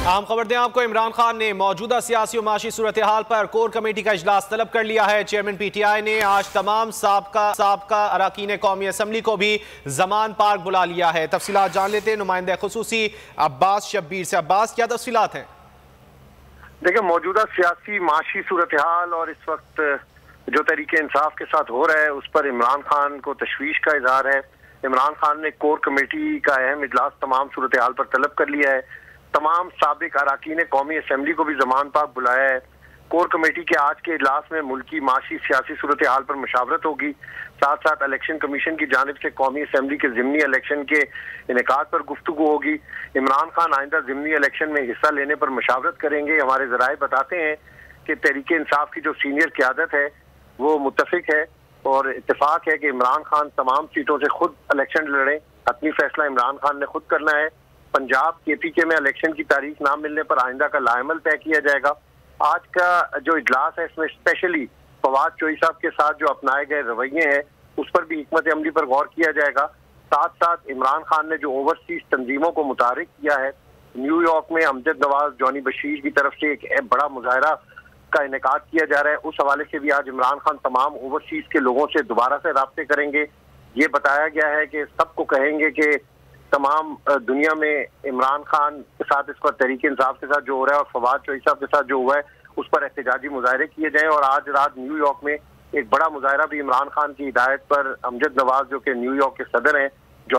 अहम खबर दें आपको, इमरान खान ने मौजूदा सियासी और माशी सूरत हाल पर कोर कमेटी का इजलास तलब कर लिया है। चेयरमैन PTI ने आज तमाम साबका अरकान कौमी असम्बली को भी जमान पार्क बुला लिया है। तफसीलात जान लेते हैं नुमाइंदा खुसूसी अब्बास शब्बीर से। अब्बास, क्या तफसीलात हैं? देखिए, मौजूदा सियासी माशी सूरत हाल और इस वक्त जो तरीके इंसाफ के साथ हो रहा है उस पर इमरान खान को तशवीश का इजहार है। इमरान खान ने कोर कमेटी का अहम इजलास तमाम सूरत हाल पर तलब कर लिया है। तमाम साबिक अरकान कौमी असम्बली को भी जमान पाक बुलाया है। कोर कमेटी के आज के इजलास में मुल्की माशी सियासी सूरत हाल पर मशावरत होगी। साथ साथ इलेक्शन कमीशन की जानिब से कौमी असम्बली के ज़िमनी इलेक्शन के इनेकाद पर गुफ्तगू होगी। इमरान खान आइंदा ज़िमनी इलेक्शन में हिस्सा लेने पर मशावरत करेंगे। हमारे ज़राए बताते हैं कि तहरीक इंसाफ की जो सीनियर क़यादत है वो मुत्तफिक है और इत्तेफाक है कि इमरान खान तमाम सीटों से खुद इलेक्शन लड़ें। अपनी फैसला इमरान खान ने खुद करना है। पंजाब KPK में इलेक्शन की तारीख ना मिलने पर आइंदा का लाएमल तय किया जाएगा। आज का जो इजलास है इसमें स्पेशली फवाद चौधरी साहब के साथ जो अपनाए गए रवैये हैं उस पर भी हिकमत अमली पर गौर किया जाएगा। साथ साथ इमरान खान ने जो ओवरसीज तंजीमों को मुतारिक किया है, न्यूयॉर्क में अमजद नवाज, जॉनी बशीर की तरफ से एक बड़ा मुजाहरा का इनेकाद किया जा रहा है। उस हवाले से भी आज इमरान खान तमाम ओवरसीज के लोगों से दोबारा से राब्ते करेंगे। ये बताया गया है कि सबको कहेंगे कि तमाम दुनिया में इमरान खान के साथ, इस पर तहरीक इंसाफ के साथ जो हो रहा है और फवाद चौधरी साहब के साथ जो हुआ है उस पर एहतजाजी मुजाहरे किए जाएं। और आज रात न्यूयॉर्क में एक बड़ा मुजाहरा भी इमरान खान की हिदायत पर अमजद नवाज जो कि न्यूयॉर्क के सदर हैं